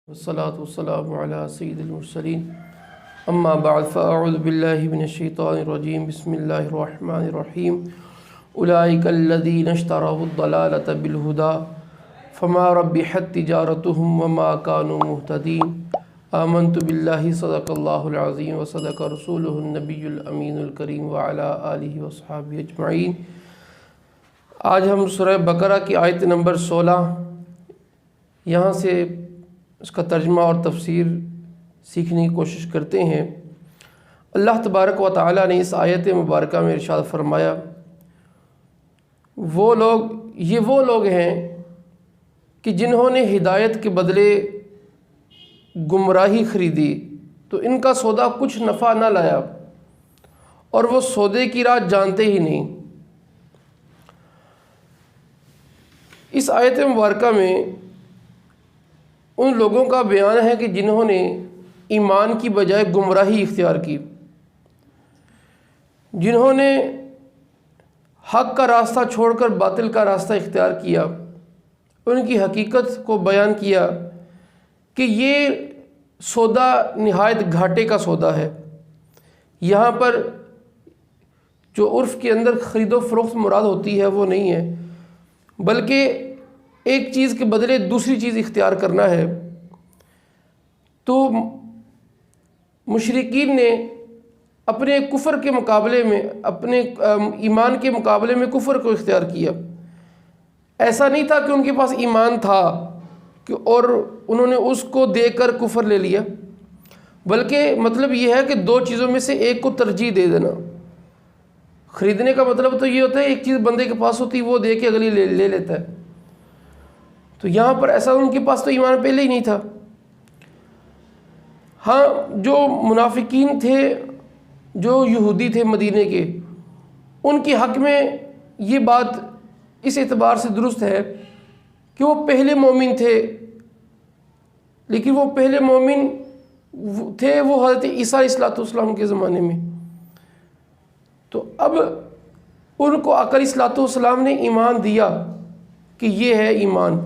والصلاة والسلام على سيد المرسلين اما بعد فاعوذ بالله من الشيطان الرجيم بسم الله الرحمن الرحيم اولئك الذين اشتروا الضلالة بالهدى فما ربحت تجارتهم وما كانوا مهتدين آمنت بالله صدق الله العظيم وصدق رسوله النبي الامين الكريم وعلى آله وصحبه اجمعین۔ آج ہم سورہ بقرہ کی آیت نمبر 16 یہاں سے اس کا ترجمہ اور تفسیر سیکھنے کی کوشش کرتے ہیں۔ اللہ تبارک و تعالیٰ نے اس آیت مبارکہ میں ارشاد فرمایا، وہ لوگ ہیں کہ جنہوں نے ہدایت کے بدلے گمراہی خریدی تو ان کا سودا کچھ نفع نہ لایا اور وہ سودے کی راہ جانتے ہی نہیں۔ اس آیت مبارکہ میں ان لوگوں کا بیان ہے کہ جنہوں نے ایمان کی بجائے گمراہی اختیار کی، جنہوں نے حق کا راستہ چھوڑ کر باطل کا راستہ اختیار کیا، ان کی حقیقت کو بیان کیا کہ یہ سودا نہایت گھاٹے کا سودا ہے۔ یہاں پر جو عرف کے اندر خرید و فروخت مراد ہوتی ہے وہ نہیں ہے، بلکہ ایک چیز کے بدلے دوسری چیز اختیار کرنا ہے۔ تو مشرکین نے اپنے کفر کے مقابلے میں، اپنے ایمان کے مقابلے میں کفر کو اختیار کیا۔ ایسا نہیں تھا کہ ان کے پاس ایمان تھا اور انہوں نے اس کو دے کر کفر لے لیا، بلکہ مطلب یہ ہے کہ دو چیزوں میں سے ایک کو ترجیح دے دینا۔ خریدنے کا مطلب تو یہ ہوتا ہے ایک چیز بندے کے پاس ہوتی وہ دے کے اگلی لے لیتا ہے۔ تو یہاں پر ایسا ان کے پاس تو ایمان پہلے ہی نہیں تھا۔ ہاں، جو منافقین تھے، جو یہودی تھے مدینے کے، ان کے حق میں یہ بات اس اعتبار سے درست ہے کہ وہ پہلے مومن تھے، لیکن وہ پہلے مومن تھے وہ حضرت عیسیٰ علیہ السلام کے زمانے میں۔ تو اب ان کو آقا علیہ السلام نے ایمان دیا کہ یہ ہے ایمان،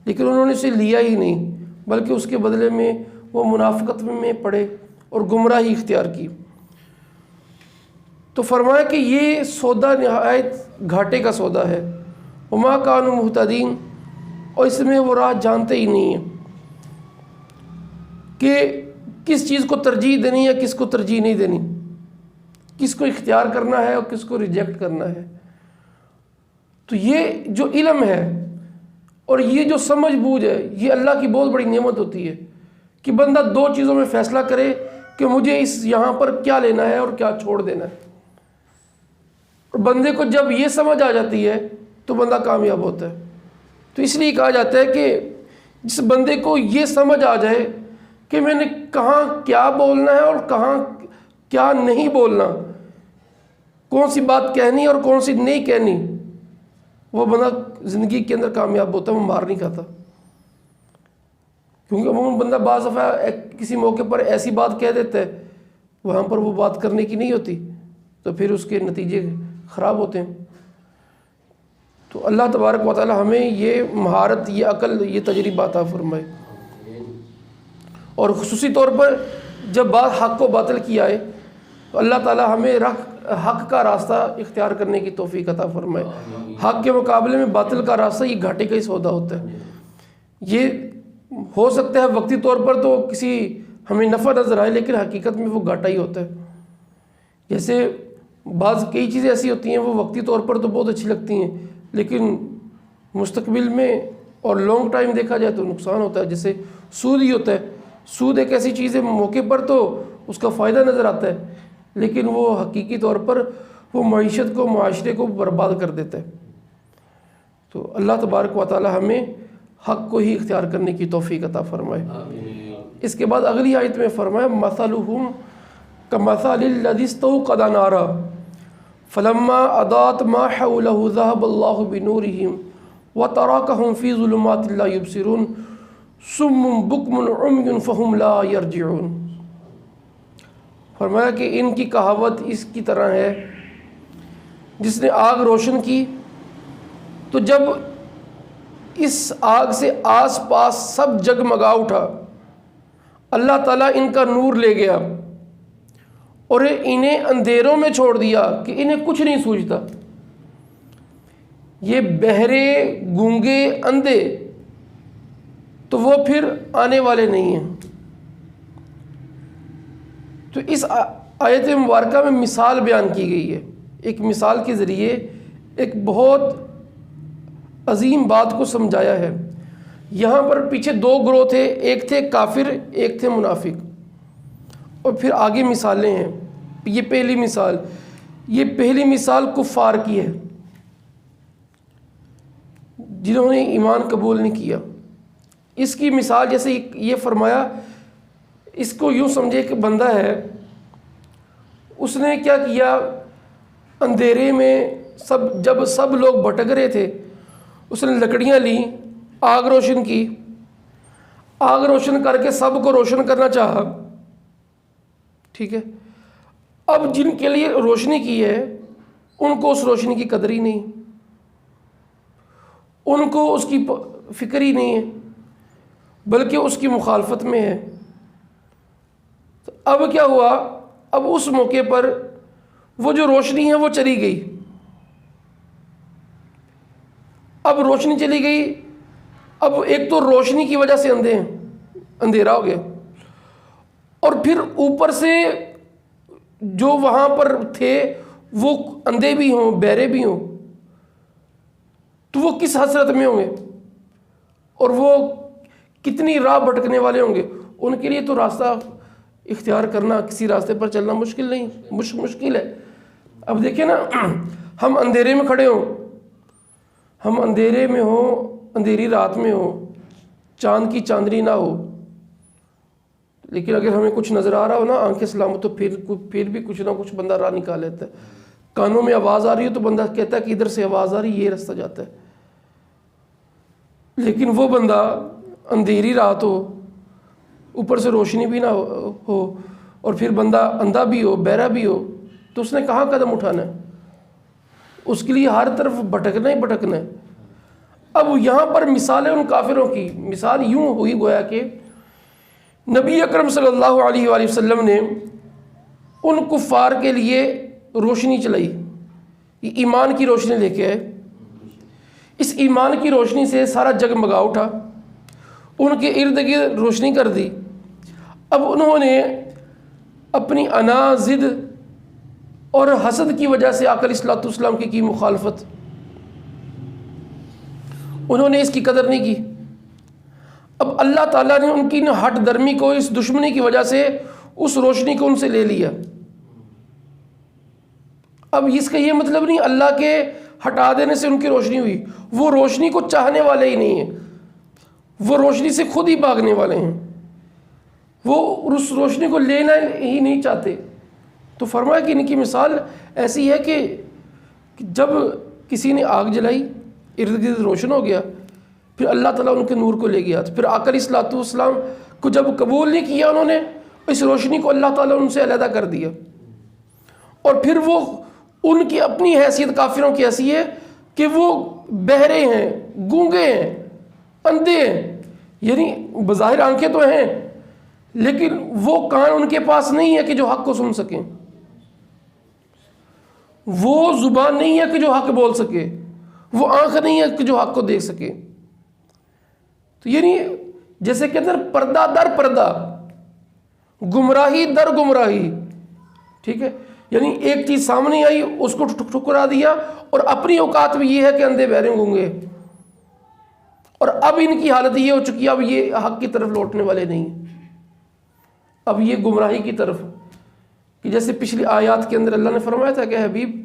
لیکن انہوں نے اسے لیا ہی نہیں، بلکہ اس کے بدلے میں وہ منافقت میں پڑے اور گمراہی اختیار کی۔ تو فرمایا کہ یہ سودا نہایت گھاٹے کا سودا ہے، وما کانوا مہتدین، اور اس میں وہ راہ جانتے ہی نہیں ہیں کہ کس چیز کو ترجیح دینی ہے، کس کو ترجیح نہیں دینی، کس کو اختیار کرنا ہے اور کس کو ریجیکٹ کرنا ہے۔ تو یہ جو علم ہے اور یہ جو سمجھ بوجھ ہے، یہ اللہ کی بہت بڑی نعمت ہوتی ہے کہ بندہ دو چیزوں میں فیصلہ کرے کہ مجھے اس یہاں پر کیا لینا ہے اور کیا چھوڑ دینا ہے۔ اور بندے کو جب یہ سمجھ آ جاتی ہے تو بندہ کامیاب ہوتا ہے۔ تو اس لیے کہا جاتا ہے کہ جس بندے کو یہ سمجھ آ جائے کہ میں نے کہاں کیا بولنا ہے اور کہاں کیا نہیں بولنا، کون سی بات کہنی اور کون سی نہیں کہنی، وہ بندہ زندگی کے اندر کامیاب ہوتا ہے، وہ مار نہیں کھاتا۔ کیونکہ عموماً بندہ بعض دفعہ کسی موقع پر ایسی بات کہہ دیتا ہے وہاں پر وہ بات کرنے کی نہیں ہوتی، تو پھر اس کے نتیجے خراب ہوتے ہیں۔ تو اللہ تبارک و تعالی ہمیں یہ مہارت، یہ عقل، یہ تجربہ عطا فرمائے، اور خصوصی طور پر جب بات حق و باطل کی آئے تو اللہ تعالی ہمیں حق کا راستہ اختیار کرنے کی توفیق عطا فرمائے۔ حق کے مقابلے میں باطل کا راستہ یہ گھاٹے کا ہی سودا ہوتا ہے۔ یہ ہو سکتا ہے وقتی طور پر تو کسی ہمیں نفع نظر آئے، لیکن حقیقت میں وہ گھاٹا ہی ہوتا ہے۔ جیسے کئی چیزیں ایسی ہوتی ہیں وہ وقتی طور پر تو بہت اچھی لگتی ہیں، لیکن مستقبل میں اور لانگ ٹائم دیکھا جائے تو نقصان ہوتا ہے۔ جیسے سود ہی ہوتا ہے، سود ایک ایسی چیز ہے موقع پر تو اس کا فائدہ نظر آتا ہے، لیکن وہ حقیقی طور پر وہ معیشت کو، معاشرے کو برباد کر دیتا ہے۔ تو اللہ تبارک و تعالی ہمیں حق کو ہی اختیار کرنے کی توفیق عطا فرمائے۔ اس کے بعد اگلی آیت میں فرمایا، مثلہم کمثل الذی استوقد نارا فلما اضاءت ما حولہ ذہب اللہ بنورہم وترکہم فی ظلمات لا یبصرون صم بکم عمی فہم لا یرجعون۔ فرمایا کہ ان کی کہاوت اس کی طرح ہے، جس نے آگ روشن کی تو جب اس آگ سے آس پاس سب جگمگا اٹھا اللہ تعالیٰ ان کا نور لے گیا اور انہیں اندھیروں میں چھوڑ دیا کہ انہیں کچھ نہیں سوجھتا. یہ بہرے، گونگے، اندھے تو وہ پھر آنے والے نہیں ہیں. تو اس آیت مبارکہ میں مثال بیان کی گئی ہے. ایک مثال کے ذریعے ایک بہت عظیم بات کو سمجھایا ہے. یہاں پر پیچھے دو گروہ تھے، ایک تھے کافر، ایک تھے منافق. اور پھر آگے مثالیں ہیں. یہ پہلی مثال کفار کی ہے جنہوں نے ایمان قبول نہیں کیا. اس کی مثال جیسے یہ فرمایا، اس کو یوں سمجھے کہ بندہ ہے، اس نے کیا کیا، اندھیرے میں جب سب لوگ بھٹک رہے تھے، اس نے لکڑیاں لیں، آگ روشن کی، آگ روشن کر کے سب کو روشن کرنا چاہا. ٹھیک ہے. اب جن کے لیے روشنی کی ہے ان کو اس روشنی کی قدر ہی نہیں، ان کو اس کی فکر ہی نہیں ہے، بلکہ اس کی مخالفت میں ہے. تو اب کیا ہوا، اب اس موقع پر وہ جو روشنی ہے وہ چلی گئی. اب روشنی چلی گئی، اب ایک تو روشنی کی وجہ سے اندھے ہیں، اندھیرا ہو گیا، اور پھر اوپر سے جو وہاں پر تھے وہ اندھے بھی ہوں، بہرے بھی ہوں، تو وہ کس حسرت میں ہوں گے، اور وہ کتنی راہ بھٹکنے والے ہوں گے. ان کے لیے تو راستہ اختیار کرنا، کسی راستے پر چلنا مشکل ہے. اب دیکھیں نا، ہم اندھیرے میں کھڑے ہوں، ہم اندھیرے میں ہوں، اندھیری رات میں ہوں، چاند کی چاندنی نہ ہو، لیکن اگر ہمیں کچھ نظر آ رہا ہو نا، آنکھیں سلامت، تو پھر بھی کچھ نہ کچھ بندہ راہ نکال لیتا ہے. کانوں میں آواز آ رہی ہے تو بندہ کہتا ہے کہ ادھر سے آواز آ رہی، یہ راستہ جاتا ہے. لیکن وہ بندہ اندھیری رات ہو، اوپر سے روشنی بھی نہ ہو، اور پھر بندہ اندھا بھی ہو، بہرا بھی ہو، تو اس نے کہاں قدم اٹھانا ہے؟ اس کے لیے ہر طرف بھٹکنا ہی بھٹکنا ہے. اب یہاں پر مثال ہے ان کافروں کی. مثال یوں ہوئی گویا کہ نبی اکرم صلی اللہ علیہ وآلہ وسلم نے ان کفار کے لیے روشنی چلائی، یہ ایمان کی روشنی لے کے آئے. اس ایمان کی روشنی سے سارا جگمگا اٹھا، ان کے ارد گرد روشنی کر دی. اب انہوں نے اپنی انا، ضد اور حسد کی وجہ سے آقا علیہ السلام کی مخالفت. انہوں نے اس کی قدر نہیں کی. اب اللہ تعالیٰ نے ان کی ہٹ درمی کو، اس دشمنی کی وجہ سے اس روشنی کو ان سے لے لیا. اب اس کا یہ مطلب نہیں اللہ کے ہٹا دینے سے ان کی روشنی ہوئی، وہ روشنی کو چاہنے والے ہی نہیں ہیں، وہ روشنی سے خود ہی بھاگنے والے ہیں، وہ اس روشنی کو لینا ہی نہیں چاہتے. تو فرمایا کہ ان کی مثال ایسی ہے کہ جب کسی نے آگ جلائی، ارد گرد روشن ہو گیا، پھر اللہ تعالیٰ ان کے نور کو لے گیا. تو پھر آقا علیہ السلام کو جب قبول نہیں کیا انہوں نے، اس روشنی کو اللہ تعالیٰ ان سے علیحدہ کر دیا. اور پھر وہ ان کی اپنی حیثیت کافروں کی ایسی ہے کہ وہ بہرے ہیں، گونگے ہیں، اندھے ہیں. یعنی بظاہر آنکھیں تو ہیں، لیکن وہ کان ان کے پاس نہیں ہے کہ جو حق کو سن سکیں، وہ زبان نہیں ہے کہ جو حق بول سکے، وہ آنکھ نہیں ہے کہ جو حق کو دیکھ سکے. تو یعنی جیسے کہ اندر پردہ در پردہ، گمراہی در گمراہی. ٹھیک ہے، یعنی ایک چیز سامنے آئی، اس کو ٹھکرا دیا، اور اپنی اوقات بھی یہ ہے کہ اندھے بہرے گونگے. اور اب ان کی حالت یہ ہو چکی ہے، اب یہ حق کی طرف لوٹنے والے نہیں، اب یہ گمراہی کی طرف. کہ جیسے پچھلی آیات کے اندر اللہ نے فرمایا تھا کہ حبیب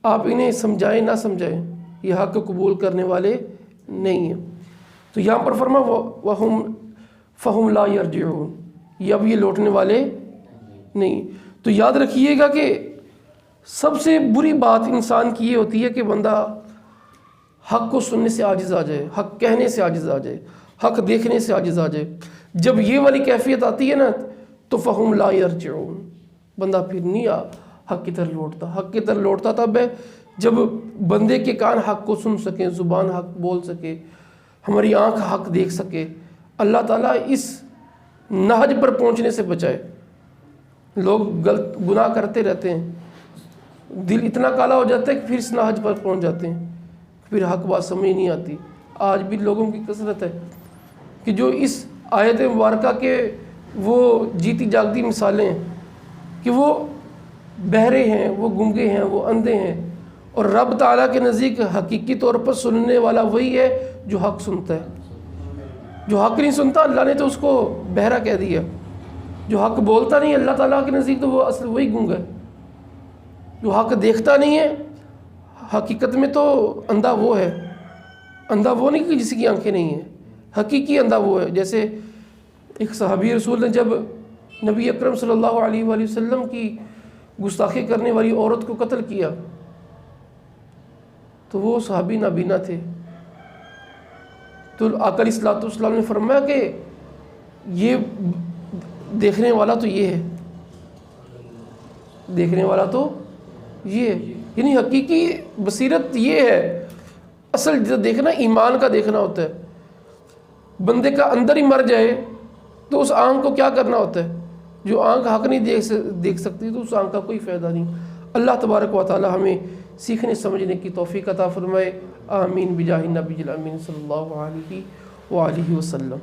آپ انہیں سمجھائیں نہ سمجھائیں، یہ حق کو قبول کرنے والے نہیں ہیں. تو یہاں پر فرمایا وَهُمْ فَهُمْ لَا يَرْجِعُونَ، یہ اب یہ لوٹنے والے نہیں. تو یاد رکھیے گا کہ سب سے بری بات انسان کی یہ ہوتی ہے کہ بندہ حق کو سننے سے عاجز آ جائے، حق کہنے سے عاجز آ جائے، حق دیکھنے سے عاجز آ جائے. جب یہ والی کیفیت آتی ہے نا، تو فَهُمْ لَا يَرْجِعُونَ، بندہ پھر نہیں حق کی طرف لوٹتا. حق کی طرف لوٹتا تب ہے جب بندے کے کان حق کو سن سکیں، زبان حق بول سکے، ہماری آنکھ حق دیکھ سکے. اللہ تعالیٰ اس نہج پر پہنچنے سے بچائے۔ لوگ غلط گناہ کرتے رہتے ہیں، دل اتنا کالا ہو جاتا ہے کہ پھر اس نہج پر پہنچ جاتے ہیں، پھر حق بات سمجھ نہیں آتی۔ آج بھی لوگوں کی کثرت ہے کہ جو اس آیت مبارکہ کے وہ جیتی جاگتی مثالیں ہیں کہ وہ بہرے ہیں، وہ گنگے ہیں، وہ اندھے ہیں، اور رب تعالیٰ کے نزدیک حقیقی طور پر سننے والا وہی ہے جو حق سنتا ہے۔ جو حق نہیں سنتا اللہ نے تو اس کو بہرا کہہ دیا، جو حق بولتا نہیں اللہ تعالیٰ کے نزدیک تو وہ اصل وہی گنگا ہے۔ جو حق دیکھتا نہیں ہے حقیقت میں تو اندھا وہ ہے، اندھا وہ نہیں کہ جس کی آنکھیں نہیں ہیں، حقیقی اندھا وہ ہے۔ جیسے ایک صحابی رسول نے جب نبی اکرم صلی اللہ علیہ وآلہ وسلم کی گستاخی کرنے والی عورت کو قتل کیا تو وہ صحابی نابینا تھے، تو آقا علیہ الصلوۃ والسلام نے فرمایا کہ یہ دیکھنے والا تو یہ ہے، دیکھنے والا تو یہ ہے، یعنی حقیقی بصیرت یہ ہے۔ اصل جو دیکھنا ایمان کا دیکھنا ہوتا ہے۔ بندے کا اندر ہی مر جائے تو اس آنکھ کو کیا کرنا ہوتا ہے؟ جو آنکھ حق نہیں دیکھ سکتی تو اس آنکھ کا کوئی فائدہ نہیں۔ اللہ تبارک و تعالی ہمیں سیکھنے سمجھنے کی توفیق عطا فرمائے۔ آمین بجاہ النبی الامین صلی اللہ علیہ وآلہ وسلم۔